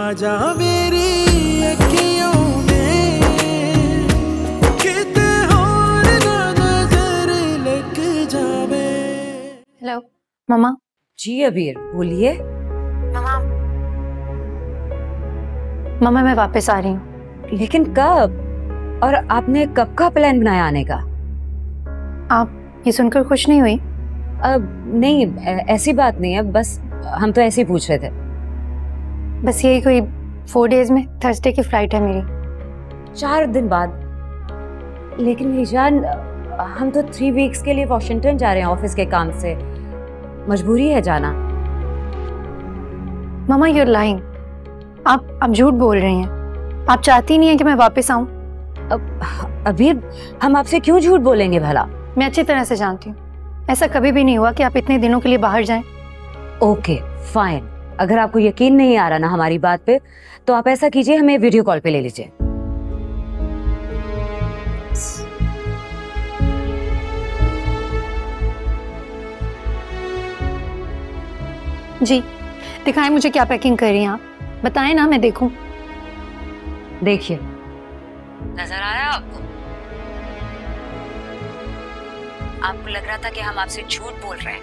आजा मेरी अखियों में, किते और ना नजर लग जावे। हेलो मम्मा। जी अबीर बोलिए। मम्मा मैं वापस आ रही हूँ। लेकिन कब? और आपने कब का प्लान बनाया आने का? आप ये सुनकर खुश नहीं हुई? अब नहीं, ऐसी बात नहीं है, बस हम तो ऐसे ही पूछ रहे थे। बस यही कोई 4 डेज में थर्सडे की फ्लाइट है मेरी। 4 दिन बाद? लेकिन मेरी जान, हम तो 3 वीक्स के लिए वॉशिंगटन जा रहे हैं ऑफिस के काम से, मजबूरी है जाना। मम्मा यूर लाइंग, आप झूठ बोल रही हैं। आप चाहती नहीं है कि मैं वापस आऊं? अबीर हम आपसे क्यों झूठ बोलेंगे भला? मैं अच्छी तरह से जानती हूँ ऐसा कभी भी नहीं हुआ कि आप इतने दिनों के लिए बाहर जाएं। ओके फाइन, अगर आपको यकीन नहीं आ रहा ना हमारी बात पे, तो आप ऐसा कीजिए, हमें वीडियो कॉल पे ले लीजिए। जी दिखाएं मुझे क्या पैकिंग कर रही हैं आप, बताएं ना मैं देखूं। देखिए, नजर आ रहा है आपको? आपको लग रहा था कि हम आपसे झूठ बोल रहे हैं।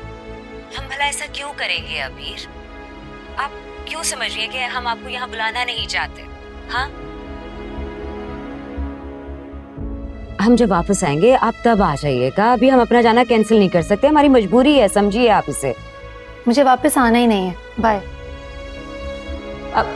हम भला ऐसा क्यों करेंगे अबीर? आप क्यों समझ रही हैं कि हम आपको यहाँ बुलाना नहीं चाहते? हाँ, हम जब वापस आएंगे आप तब आ जाइएगा। अभी हम अपना जाना कैंसिल नहीं कर सकते, हमारी मजबूरी है, समझिए आप इसे। मुझे वापस आना ही नहीं है, बाय। अब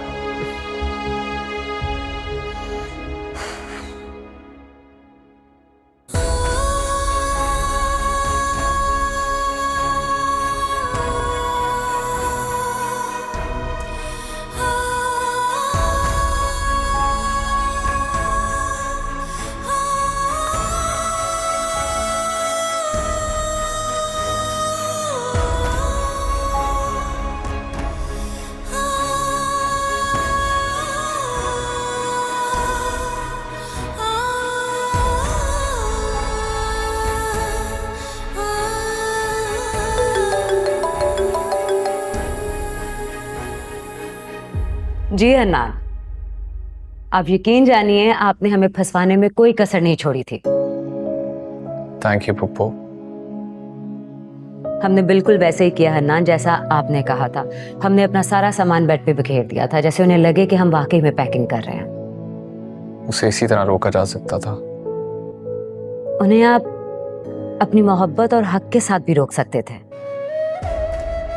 जी हन्नान, आप यकीन जानिए आपने हमें फंसवाने में कोई कसर नहीं छोड़ी थी। Thank you Pappu. हमने बिल्कुल वैसे ही किया हन्नान, जैसा आपने कहा था। हमने अपना सारा सामान बेड पे बिखेर दिया था, जैसे उन्हें लगे कि हम वाकई में पैकिंग कर रहे हैं। उसे इसी तरह रोका जा सकता था। उन्हें आप अपनी मोहब्बत और हक के साथ भी रोक सकते थे।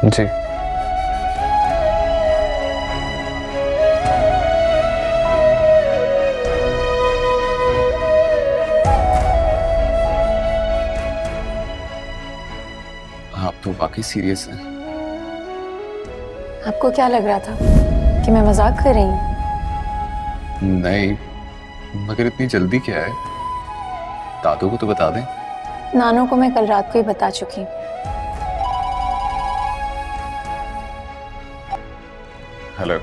जी आप तो वाकई सीरियस हैं। आपको क्या लग रहा था कि मैं मजाक कर रही हूँ? नहीं, मगर इतनी जल्दी क्या है? दादू को तो बता दें। नानू को मैं कल रात को ही बता चुकी हूँ। हेलो।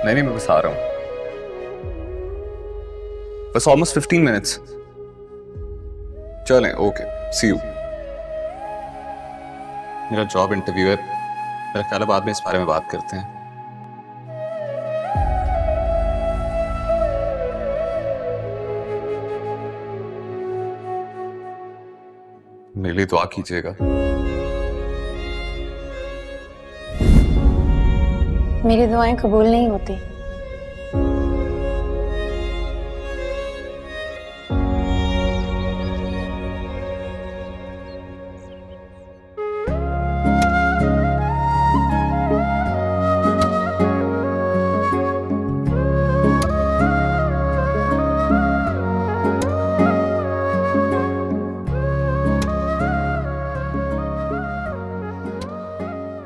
नहीं मैं बस आ रहा हूँ, बस ऑलमोस्ट 15 मिनट्स। चलें, ओके, सी यू। मेरा जॉब इंटरव्यू है, मेरा ख्याल है बाद में इस बारे में बात करते हैं। मेरे लिए दुआ कीजिएगा। मेरी दुआएं कबूल नहीं होती।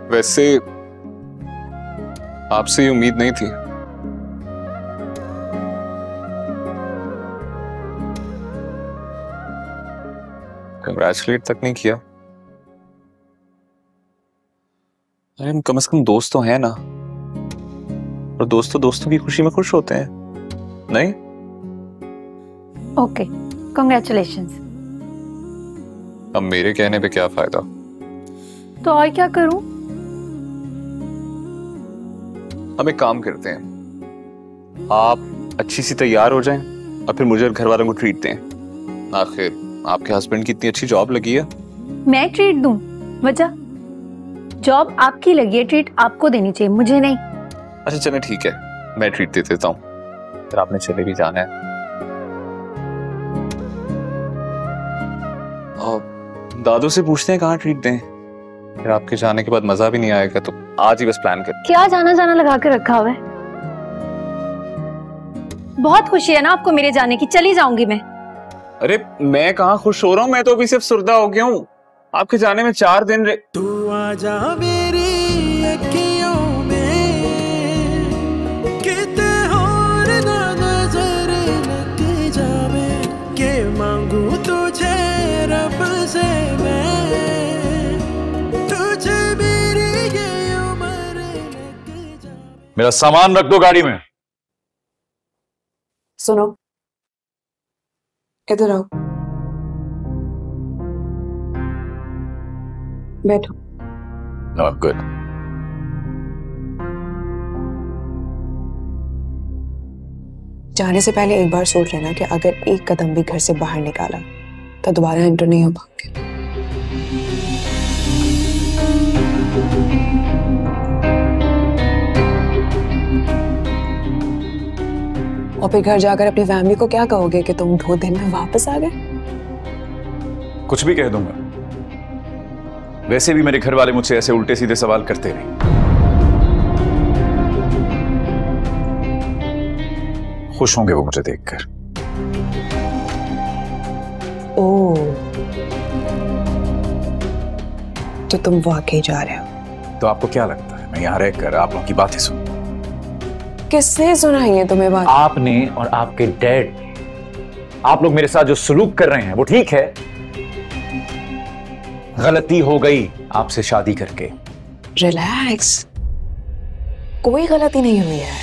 वैसे आपसे ये उम्मीद नहीं थी। कंग्रेचुलेट तक नहीं किया। अरे हम कम से कम दोस्त तो हैं ना, और दोस्तों दोस्तों की खुशी में खुश होते हैं, नहीं? Okay, congratulations. अब मेरे कहने पे क्या फायदा? तो और क्या करूं? हम एक काम करते हैं, आप अच्छी सी तैयार हो जाएं और फिर मुझे और घर वालों को ट्रीट दें। आखिर आपके हस्बैंड की इतनी अच्छी जॉब लगी है। मैं ट्रीट दूं? वजह? जॉब आपकी लगी है, ट्रीट आपको देनी चाहिए, मुझे नहीं। अच्छा चलें ठीक है, मैं ट्रीट दे देता हूँ, फिर आपने चले भी जाना है। और दादू से पूछते हैं कहाँ ट्रीट दें, फिर आपके जाने के बाद मजा भी नहीं आएगा, तो आज ही बस प्लान कर। क्या जाना जाना लगा के रखा हुआ है? बहुत खुशी है ना आपको मेरे जाने की, चली जाऊंगी मैं। अरे मैं कहाँ खुश हो रहा हूँ, मैं तो अभी सिर्फ सुरदा हो गया हूँ। आपके जाने में 4 दिन तू आजा मेरी अखियों में, किते और ना नजर लग जावे, के मांगू तुझे रब से मैं, तुझे मेरी ये उम्र लग जावे। मेरा सामान रख दो गाड़ी में। सुनो, इधर आओ, बैठो। No, I'm good. जाने से पहले एक बार सोच लेना कि अगर एक कदम भी घर से बाहर निकाला तो दोबारा एंटर नहीं हो पाओगे। और फिर घर जाकर अपनी फैमिली को क्या कहोगे कि तुम 2 दिन में वापस आ गए? कुछ भी कह दूंगा। वैसे भी मेरे घर वाले मुझसे ऐसे उल्टे सीधे सवाल करते नहीं। खुश होंगे वो मुझे देखकर। ओह, तो तुम वाकई जा रहे हो? तो आपको क्या लगता है मैं यहां रहकर आप लोगों की बातें सुन? किसने सुनाई है तुम्हें बात? आपने और आपके डैड ने। आप लोग मेरे साथ जो सलूक कर रहे हैं वो ठीक है। गलती हो गई आपसे शादी करके। रिलैक्स, कोई गलती नहीं हुई है।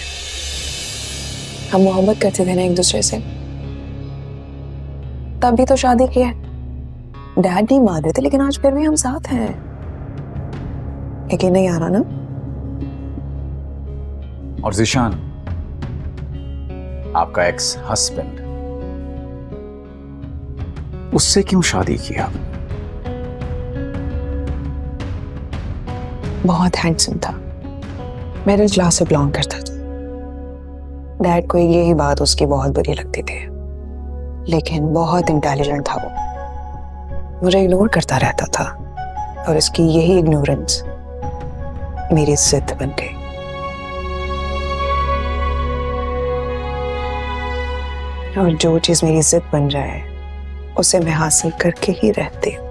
हम मोहब्बत करते थे ना एक दूसरे से, तभी तो शादी की है। डैड नहीं मान रहे थे, लेकिन आज फिर भी हम साथ हैं। यकीन नहीं आ रहा ना? और ज़ीशान, आपका एक्स हस्बैंड, उससे क्यों शादी की आपने? बहुत हैंडसम था, मिडिल क्लास से बिलोंग करता था। डैड को यही बात उसकी बहुत बुरी लगती थी, लेकिन बहुत इंटेलिजेंट था वो। मुझे इग्नोर करता रहता था और इसकी यही इग्नोरेंस मेरी जिद बन गई। और जो चीज मेरी जिद बन जाए उसे मैं हासिल करके ही रहती हूँ।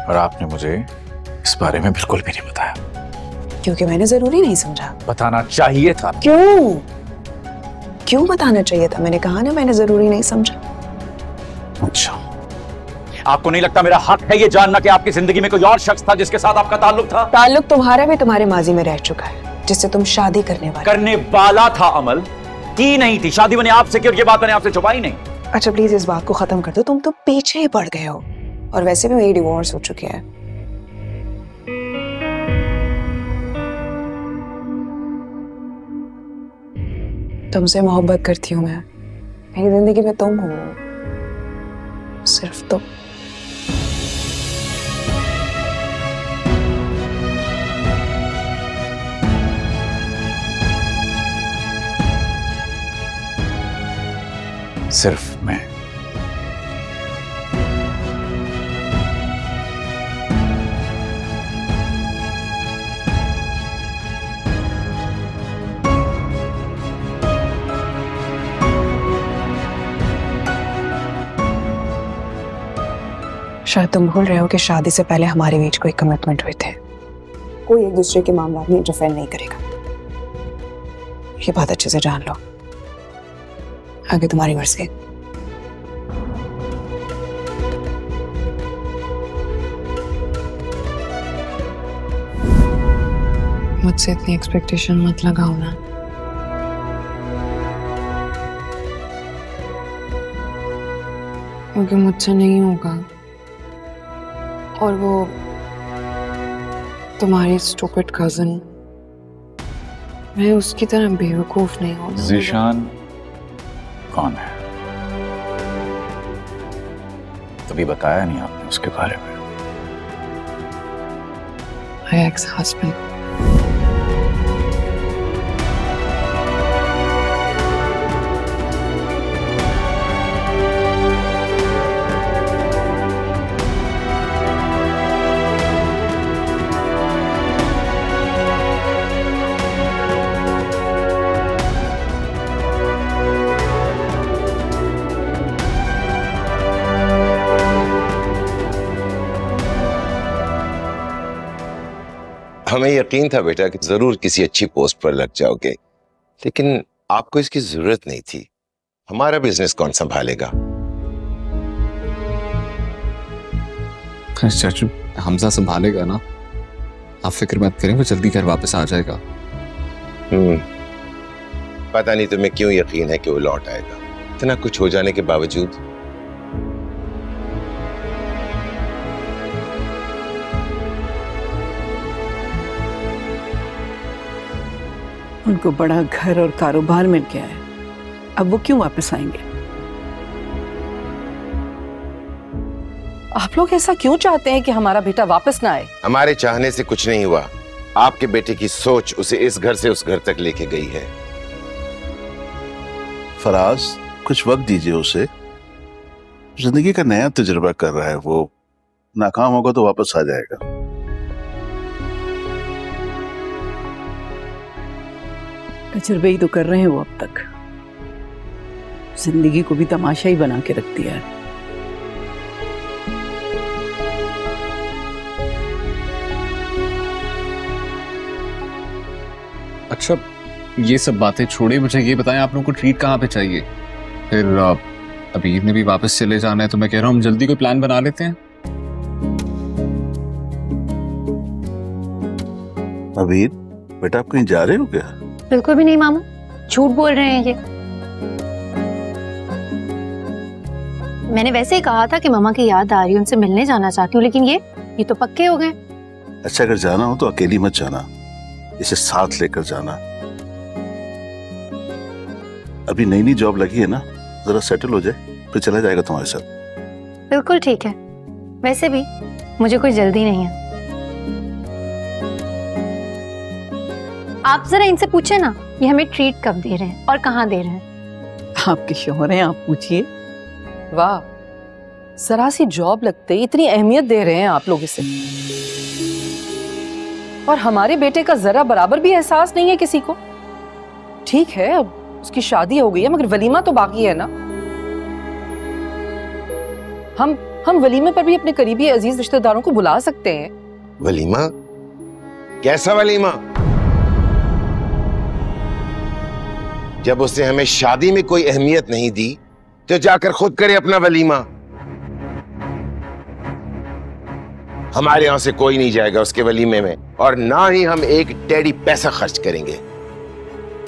और आपने मुझे इस बारे में बिल्कुल भी नहीं बताया। क्योंकि मैंने जरूरी नहीं समझा। बताना चाहिए था। क्यों? क्यों बताना चाहिए था? मैंने कहा ना, मैंने जरूरी नहीं समझा। अच्छा, आपको नहीं लगता मेरा हक है ये जानना कि आपकी जिंदगी में कोई और शख्स था जिसके साथ आपका ताल्लुक था? ताल्लुक तुम्हारा भी तुम्हारे माजी में रह चुका है, जिससे तुम शादी करने वाला था। अमल की नहीं थी शादी, मैंने आपसे की और ये बात मैंने आपसे छुपाई नहीं। अच्छा प्लीज इस बात को खत्म कर दो, तुम तो पीछे ही पड़ गए हो। और वैसे भी मेरी डिवोर्स हो चुकी है। तुमसे मोहब्बत करती हूँ मैं, मेरी जिंदगी में तुम हो, सिर्फ तुम। सिर्फ मैं। शायद तुम भूल रहे हो कि शादी से पहले हमारे बीच कोई कमिटमेंट हुए थे। कोई एक दूसरे के मामला में इंटरफेयर नहीं करेगा, ये बात अच्छे से जान लो। आगे तुम्हारी मर्जी। मुझसे इतनी एक्सपेक्टेशन मत लगाओ ना। क्योंकि मुझसे नहीं होगा। और वो तुम्हारी स्टूपिड कजन मैं उसकी तरह बेवकूफ नहीं हूँ। ज़ीशान कौन है? कभी बताया नहीं आपने उसके बारे में। My ex husband. हमें यकीन था बेटा कि जरूर किसी अच्छी पोस्ट पर लग जाओगे, लेकिन आपको इसकी जरूरत नहीं थी। हमारा बिजनेस कौन संभालेगा? चाचू, हमजा संभालेगा ना, आप फिक्र मत करें, वो जल्दी घर वापस आ जाएगा। पता नहीं तुम्हें क्यों यकीन है कि वो लौट आएगा, इतना कुछ हो जाने के बावजूद। उनको बड़ा घर और कारोबार मिल गया है, अब वो क्यों वापस आएंगे? आप लोग ऐसा क्यों चाहते हैं कि हमारा बेटा वापस ना आए? हमारे चाहने से कुछ नहीं हुआ, आपके बेटे की सोच उसे इस घर से उस घर तक लेके गई है। फराज, कुछ वक्त दीजिए उसे, जिंदगी का नया तजुर्बा कर रहा है, वो नाकाम होगा तो वापस आ जाएगा। तजुर्बे ही तो कर रहे हैं वो अब तक, जिंदगी को भी तमाशा ही बना के रख दिया है। अच्छा, ये सब बातें छोड़िए, मुझे ये बताएं आप लोगों को ट्रीट कहाँ पे चाहिए? फिर अबीर ने भी वापस चले जाना है, तो मैं कह रहा हूँ हम जल्दी कोई प्लान बना लेते हैं। अबीर बेटा, आप कहीं जा रहे हो क्या? बिल्कुल भी नहीं मामा, झूठ बोल रहे हैं ये। मैंने वैसे ही कहा था कि मामा की याद आ रही है, उनसे मिलने जाना चाहती हूँ, लेकिन ये तो पक्के हो गए। अच्छा, अगर जाना हो तो अकेली मत जाना, इसे साथ लेकर जाना। अभी नई नई जॉब लगी है ना, जरा सेटल हो जाए फिर चला जाएगा तुम्हारे साथ। बिल्कुल ठीक है, वैसे भी मुझे कोई जल्दी नहीं है। आप जरा इनसे पूछे ना, ये हमें ट्रीट कब दे रहे हैं और कहाँ दे रहे हैं? आपके शौहर हैं, आप पूछिए। वाह, जरा सी जॉब लगते ही इतनी अहमियत दे रहे हैं आप लोग इसे, और हमारे बेटे का जरा बराबर भी एहसास नहीं है किसी को। ठीक है, अब उसकी शादी हो गई है, मगर वलीमा तो बाकी है ना। हम वलीमे पर भी अपने करीबी अजीज रिश्तेदारों को बुला सकते हैं। वलीमा? कैसा वलीमा? जब उसने हमें शादी में कोई अहमियत नहीं दी तो जाकर खुद करे अपना वलीमा। हमारे यहां से कोई नहीं जाएगा उसके वलीमे में, और ना ही हम एक टेडी पैसा खर्च करेंगे।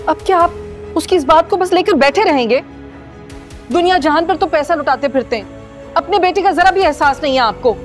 अब क्या आप उसकी इस बात को बस लेकर बैठे रहेंगे? दुनिया जहान पर तो पैसा लुटाते फिरते हैं, अपने बेटे का जरा भी एहसास नहीं है आपको।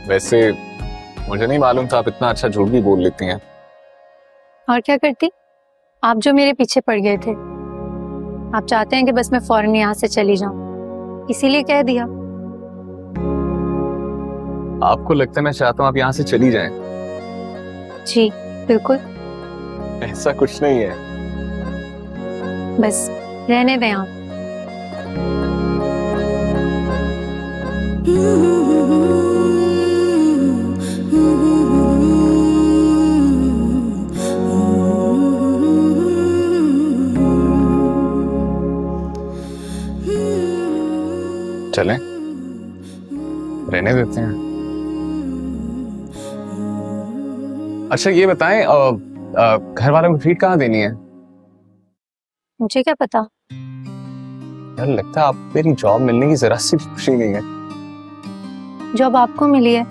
वैसे मुझे नहीं मालूम था आप इतना अच्छा झूठ भी बोल लेती हैं। और क्या करती, आप जो मेरे पीछे पड़ गए थे। आप चाहते हैं कि बस मैं फौरन यहाँ से चली जाऊं, इसीलिए कह दिया। आपको लगता है मैं चाहता हूँ आप यहाँ से चली जाएं? जी बिल्कुल। ऐसा कुछ नहीं है। बस रहने दें आप। चलें, रहने देते हैं। अच्छा ये बताएं, घर वालों को ट्रीट कहाँ देनी है? मुझे क्या पता। यार लगता है आप मेरी जॉब मिलने की जरा सी खुशी नहीं है। जॉब आपको मिली है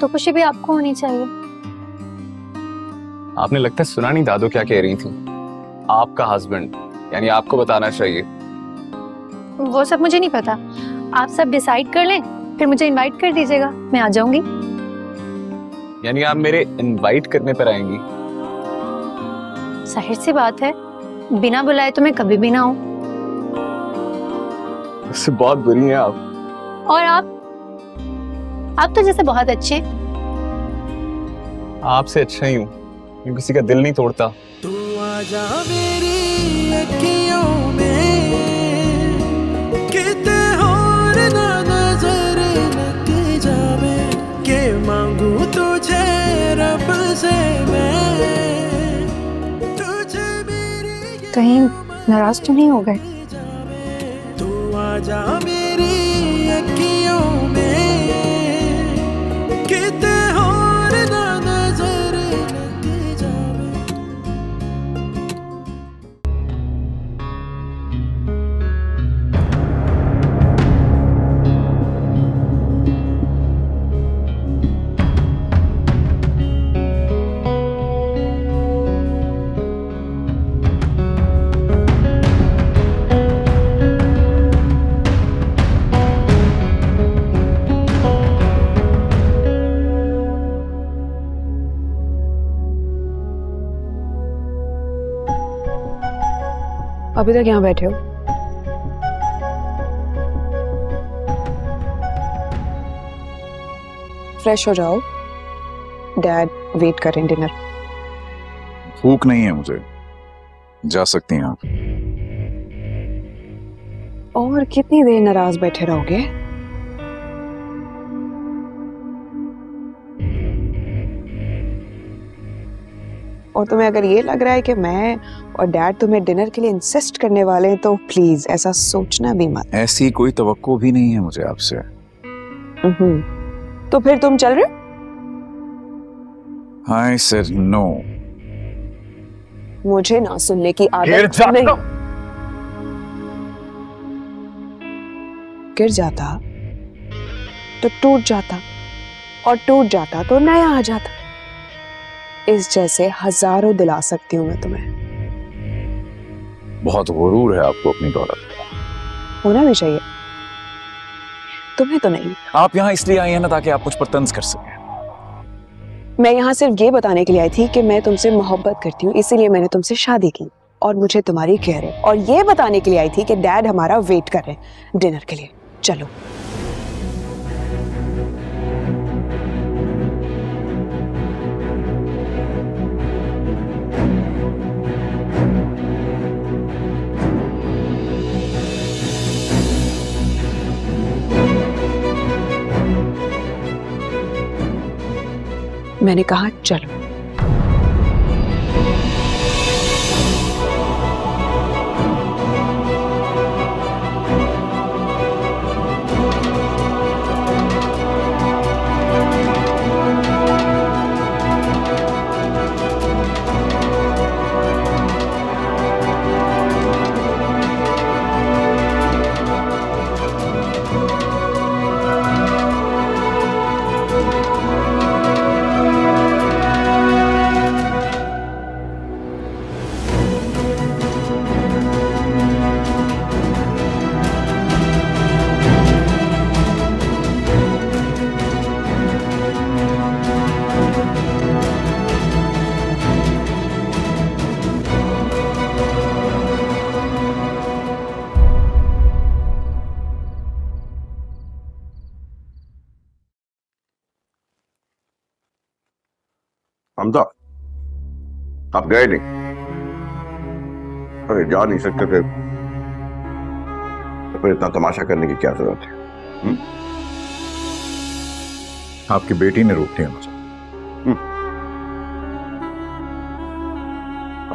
तो खुशी भी आपको होनी चाहिए। आपने लगता है सुना नहीं दादू क्या कह रही थी। आपका हस्बैंड, यानी आपको बताना चाहिए। वो सब मुझे नहीं पता, आप सब डिसाइड कर लें, फिर मुझे इनवाइट कर दीजिएगा, मैं आ जाऊंगी। यानी आप मेरे इनवाइट करने पर आएंगी? जाहिर सी बात है, बिना बुलाए तो मैं कभी भी ना आऊं। उससे बहुत बुरी हैं आप। और आप तो जैसे बहुत अच्छे। आपसे अच्छा ही हूँ, मैं किसी का दिल नहीं तोड़ता। तू आजा मेरी अखियों में, किते और ना नजर लग जावे, के मांगू तुझे रब से मैं, तुझे मेरी कहीं नाराज तो नहीं हो गए? तू आजा मेरी अखियों में, किते और ना नजर लग जावे। अभी तक यहाँ बैठे हो? फ्रेश हो जाओ, डैड वेट करें डिनर। भूख नहीं है मुझे, जा सकती हैं आप। और कितनी देर नाराज बैठे रहोगे? और तुम्हें अगर ये लग रहा है कि मैं और डैड तुम्हें डिनर के लिए इंसिस्ट करने वाले हैं तो प्लीज ऐसा सोचना भी मत। ऐसी कोई तवक्को भी नहीं है मुझे आपसे। तो फिर तुम चल रहे हो? I said no। मुझे ना सुनने की आदत नहीं। गिर जाता तो टूट जाता, और टूट जाता तो नया आ जाता। इस जैसे हजारों दिला सकती हूँ मैं तुम्हें। बहुत गुरूर है आपको अपनी दौलत का। होना भी चाहिए, तुम्हें तो नहीं। आप यहाँ इसलिए आई हैं ना ताकि आप मुझ पर तंज कर सकें। मैं यहाँ सिर्फ ये बताने के लिए आई थी कि मैं तुमसे मोहब्बत करती हूँ, इसीलिए मैंने तुमसे शादी की और मुझे तुम्हारी केयर है। और ये बताने के लिए आई थी कि डैड हमारा वेट कर रहे हैं डिनर के लिए। चलो। मैंने कहा चलो। हमजा, आप गए नहीं? अरे जा नहीं सकते थे तो फिर इतना तमाशा करने की क्या जरूरत है? आपकी बेटी ने रोक दिया मुझे।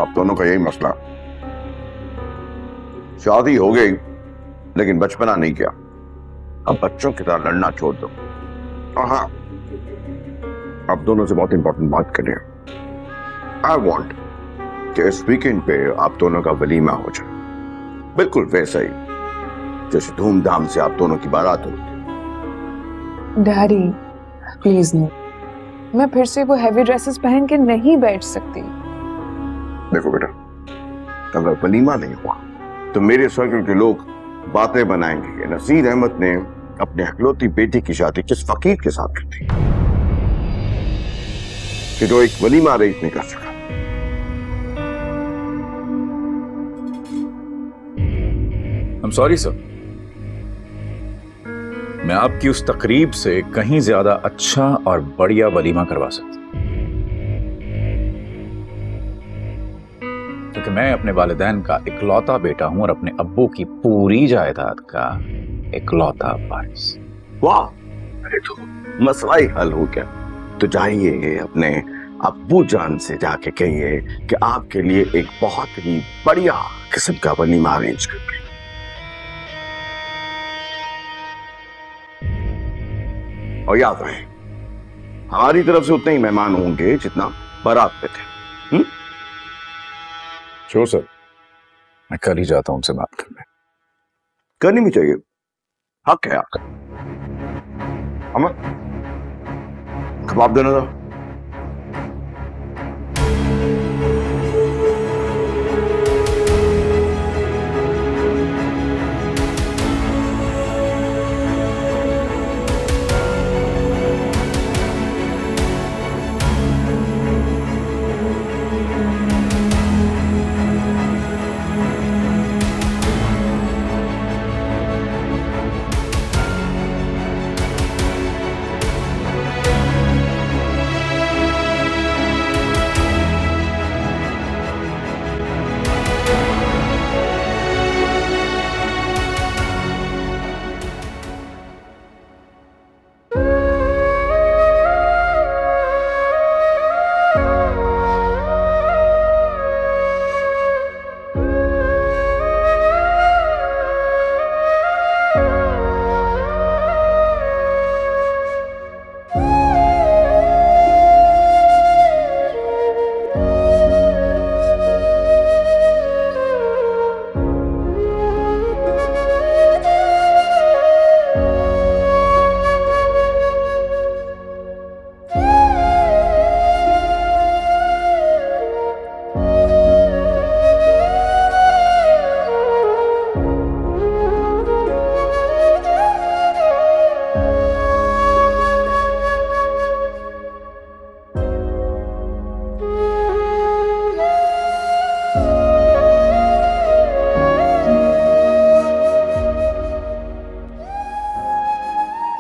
आप दोनों का यही मसला, शादी हो गई लेकिन बचपना नहीं किया। अब बच्चों की तरह लड़ना छोड़ दो। हाँ, आप दोनों से बहुत इंपॉर्टेंट बात करें। आई वॉन्ट कि इस वीकेंड पे आप दोनों का वलीमा हो जाए, बिल्कुल वैसा ही जैसे धूमधाम से आप दोनों की बारात होती। डैडी प्लीज नहीं, मैं फिर से वो हैवी ड्रेसेस पहन के नहीं बैठ सकती। देखो बेटा, अगर वलीमा नहीं हुआ तो मेरे सर्कल के लोग बातें बनाएंगे कि नसीर अहमद ने अपने इकलौती बेटी की शादी किस फकीर के साथ कर दी कि जो एक वलीमा अरेंज नहीं कर सका। I'm sorry सर, मैं आपकी उस तकरीब से कहीं ज्यादा अच्छा और बढ़िया वलीमा करवा सकता, क्योंकि मैं अपने वालिदैन का इकलौता बेटा हूं और अपने अब्बू की पूरी जायदाद का इकलौता वारिस। वाह, अरे तो मसला ही हल हो गया। तो जाइए अपने अब्बू जान से जाके कहिए कि आपके लिए एक बहुत ही बढ़िया किस्म का वलीमा अरेंज कर दें। और याद रहे, हमारी तरफ से उतने ही मेहमान होंगे जितना बारात पे थे। श्योर सर, मैं कल ही जाता हूं उनसे बात करने। करनी भी चाहिए, हक है आपका। अमर, कबाब देना था।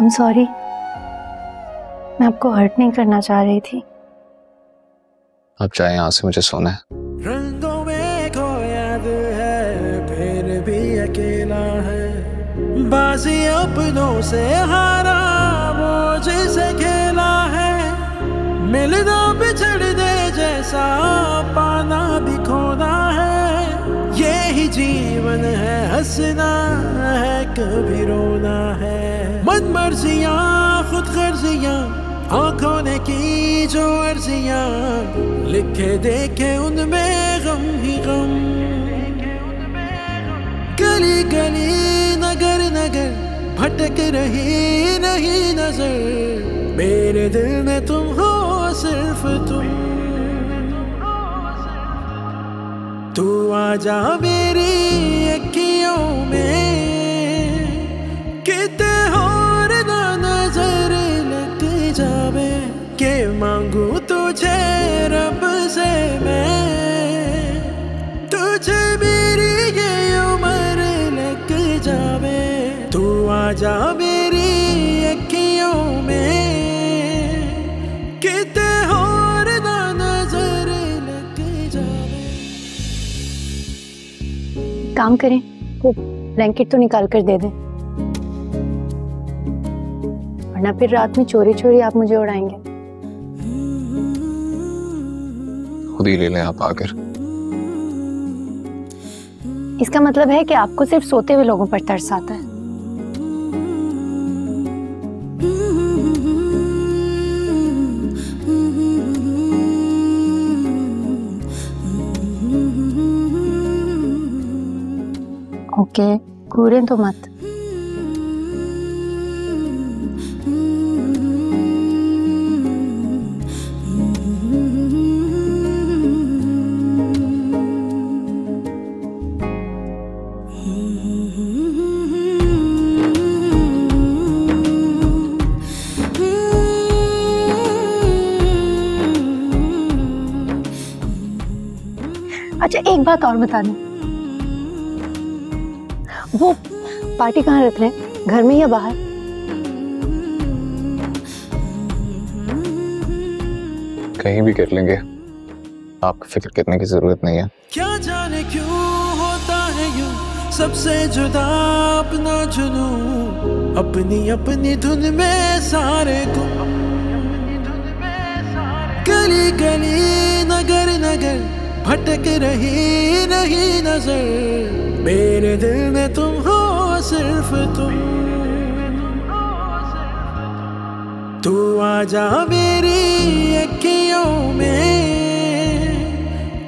I'm sorry, मैं आपको हर्ट नहीं करना चाह रही थी। आप चाहे यहाँ से, मुझे सोना है। रंगों में खोया है फिर भी अकेला है, बाजी अपनों से हारा वो जिसे खेला है, मिलना बिछड़ने जैसा पाना भी खोना है, यही जीवन है, हंसना है कभी रोना है, मन मर्जियां खुद गर्जियां आंखों ने की जो अर्जियां, लिखे देखे उनमें गम ही गम, गली गली नगर नगर भटक रही नहीं नजर, मेरे दिल में तुम हो सिर्फ तुम, तू आजा मेरी अखियों में, किते और ना नजर लग जावे, के मांगू तुझे रब से मैं, तुझे मेरी ये उम्र लग जावे, तू आजा मेरी अखियों में, किते और ना काम करें, वो ब्लैंकेट तो निकाल कर दे दें, वरना फिर रात में चोरी चोरी आप मुझे उड़ाएंगे। खुद ही ले लें आप आकर। इसका मतलब है कि आपको सिर्फ सोते हुए लोगों पर तरस आता है। ओके, घूरें तो मत। अच्छा, एक बात और बता दूं, वो पार्टी कहाँ रख रहे हैं, घर में या बाहर? कहीं भी कर लेंगे, आपको फिक्र करने की जरूरत नहीं है। क्या जाने क्यों होता है यूं, सबसे जुदा अपना जुनून, अपनी अपनी धुन में सारे गुम, गली गली नगर नगर भटक रही नहीं नजर, मेरे दिल में तुम हो सिर्फ तुम। तू आजा मेरी अखियों में,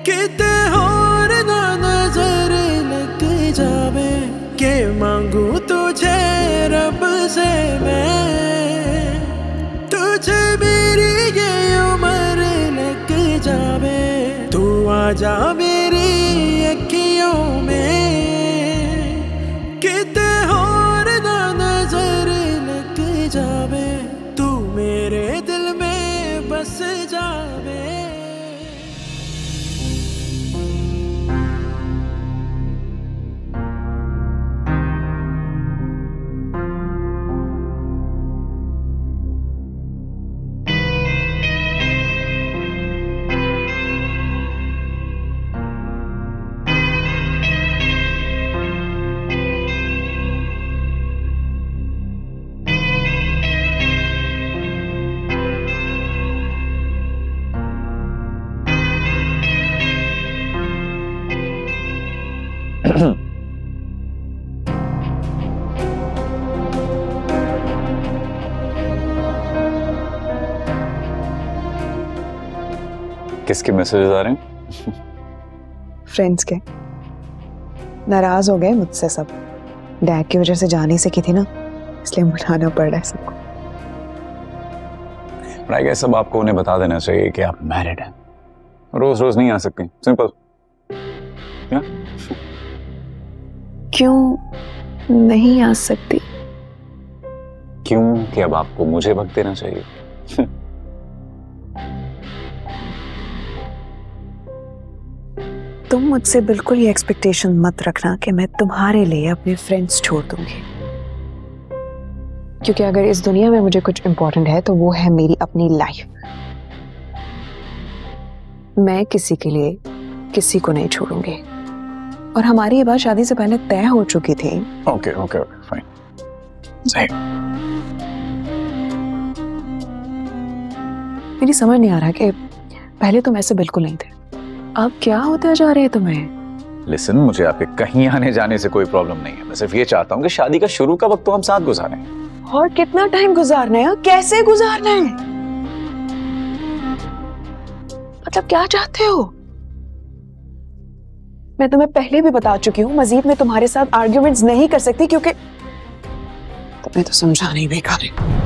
किते और ना नजर लग जावे, के मांगू तुझे रब से मैं, तुझे मेरी ये उम्र लग जावे। तू आजा मेरी अखियों में, किते और ना नजर लग जावे, तू मेरे दिल में बस जावे। किसके मैसेजेस आ रहे हैं? फ्रेंड्स के। नाराज हो गए मुझसे सब, डैड की वजह से जा नहीं सकी थी ना, इसलिए मनाना पड़ रहा है सबको। आई गेस अब आपको उन्हें बता देना चाहिए कि आप मैरिड हैं, रोज रोज नहीं आ सकती, सिंपल। क्या? क्यों नहीं आ सकती? क्यों कि अब आपको मुझे वक्त देना चाहिए। तुम मुझसे बिल्कुल ये एक्सपेक्टेशन मत रखना कि मैं तुम्हारे लिए अपने फ्रेंड्स छोड़ दूंगी, क्योंकि अगर इस दुनिया में मुझे कुछ इंपॉर्टेंट है तो वो है मेरी अपनी लाइफ। मैं किसी के लिए किसी को नहीं छोड़ूंगी, और हमारी ये बात शादी से पहले तय हो चुकी थी। ओके ओके ओके फाइन, सही। मेरी समझ नहीं आ रहा कि पहले तुम ऐसे बिल्कुल नहीं थे, अब क्या होता जा रहे हैं तुम्हें? लिसन, मुझे आपके कहीं आने जाने से कोई प्रॉब्लम नहीं है, मैं सिर्फ ये चाहता हूँ कि शादी का शुरू का वक्त तो हम साथ गुजारें। और कितना टाइम गुजारना है, कैसे गुजारना है, मतलब क्या चाहते हो? मैं तुम्हें पहले भी बता चुकी हूँ, मजीद मैं तुम्हारे साथ आर्ग्यूमेंट्स नहीं कर सकती, क्योंकि तुम्हें तो समझाना ही बेकार है।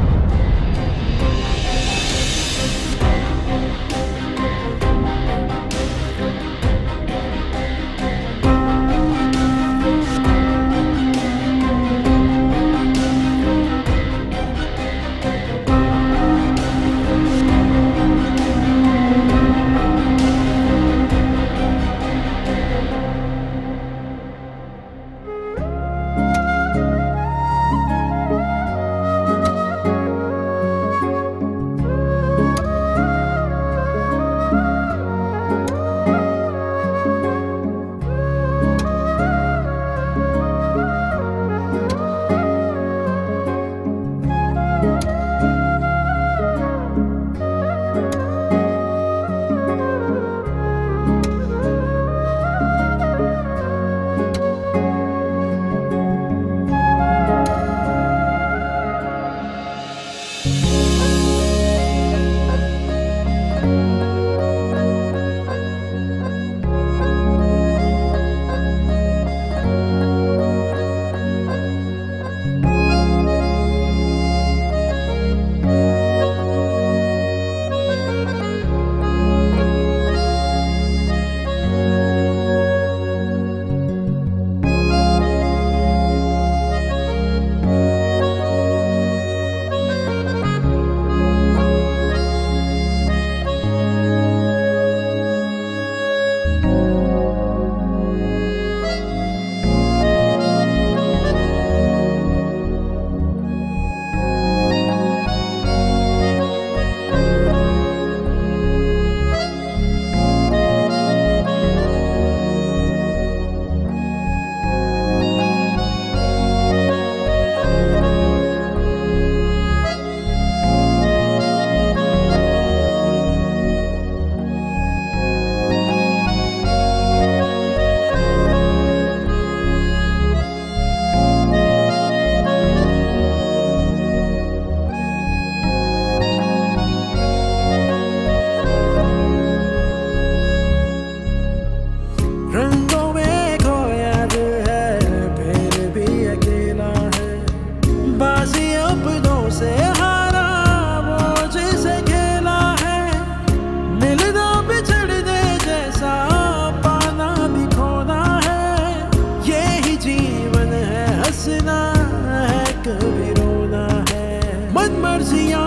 हंसना है कभी रोना है, मन मर्जियां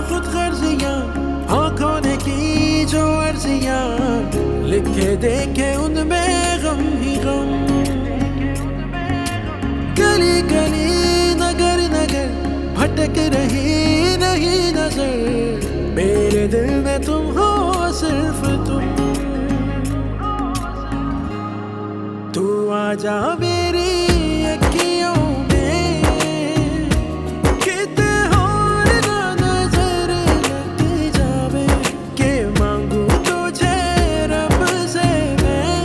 खुद गर्जियां, आंखों ने की जो अर्जियां, लिखे देखे उनमें गम ही गम। गली गली नगर नगर भटक रही नहीं नजर, मेरे दिल में तुम हो सिर्फ तुम। तू आजा मेरी अखियों में, कितने और ना नजर लग जावे, के मांगू तुझे रब से मैं,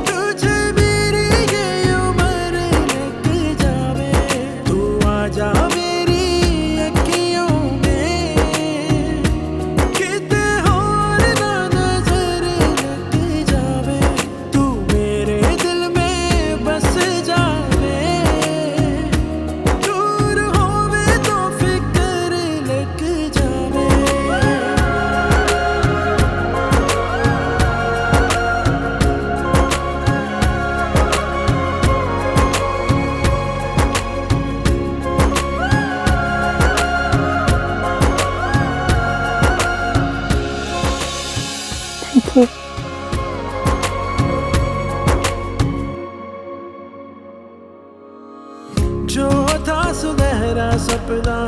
तुझे मेरी ये उम्र लग जावे। तू आजा मेरी अखियों में, कितने और ना नजर लग जावे, तू मेरे दिल में बस जावे, दूर होवे तो फिक्र लग जावे। Thank you. जो था सुनहरा सपना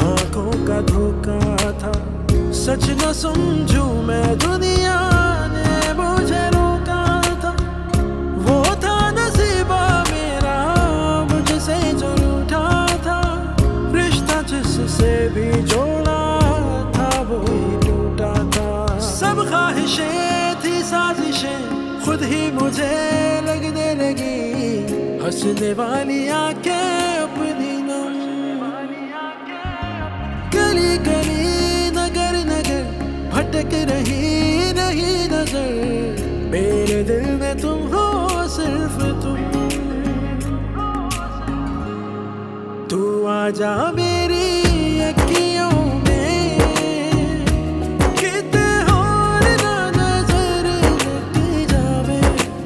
आंखों का धोखा था, सच न समझूं मैं दुनिया ने मुझे रोका था। वो था नसीबा मेरा मुझसे जो रूठा था, रिश्ता जिससे भी जोड़ा था वो ही टूटा था। सब ख्वाहिशें थी साजिशें खुद ही मुझे लगने लगी, हंसने वाली आंखें अपनी नम। गली गली नगर नगर भटक रही नहीं नजर, मेरे दिल में तुम हो सिर्फ तुम। तू आजा मेरी अखियों में, कितने और ना नजर लग जावे,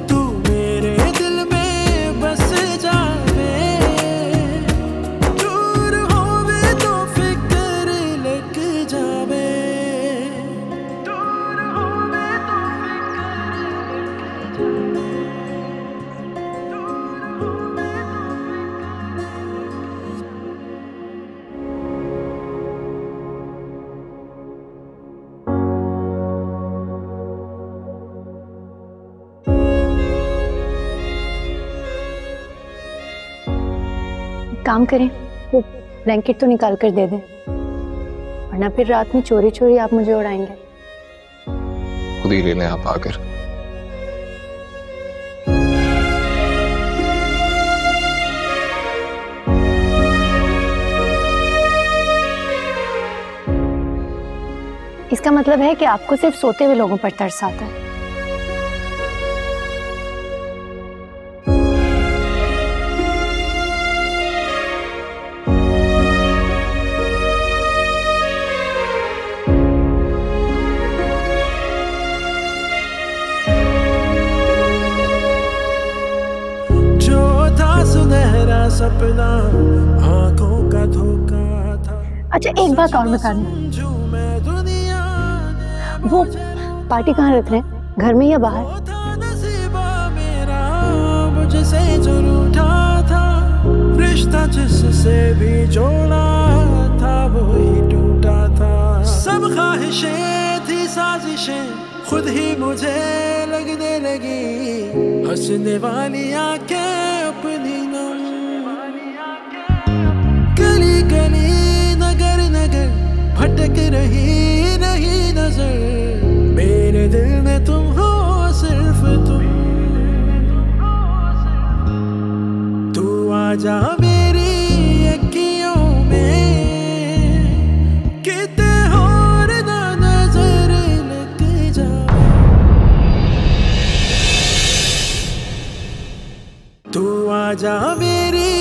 तू मेरे दिल में बस जावे, दूर होवे तो फिक्र लग जावे, दूर होवे तो फिक्र लग जावे। काम करें, वो ब्लैंकेट तो निकाल कर दे दें, वरना फिर रात में चोरी चोरी आप मुझे उड़ाएंगे। खुद ही ले लें आप आकर। इसका मतलब है कि आपको सिर्फ सोते हुए लोगों पर तरस आता है। सपना आंखों का धोखा था। अच्छा एक बात और बता दें, वो पार्टी कहाँ रख रहे हैं, घर में या बाहर? मेरा मुझसे जो रूठा था, रिश्ता जिससे भी जोड़ा था वो ही टूटा था। सब ख्वाहिशें थी साजिशें खुद ही मुझे लगने लगी, हंसने वाली आंखें अपनी नम। गली गली नगर नगर भटक रही नहीं नजर, मेरे दिल में तुम हो सिर्फ तुम। तू आजा मेरी अखियों में, कितने और ना नजर लग जावे। तू आजा मेरी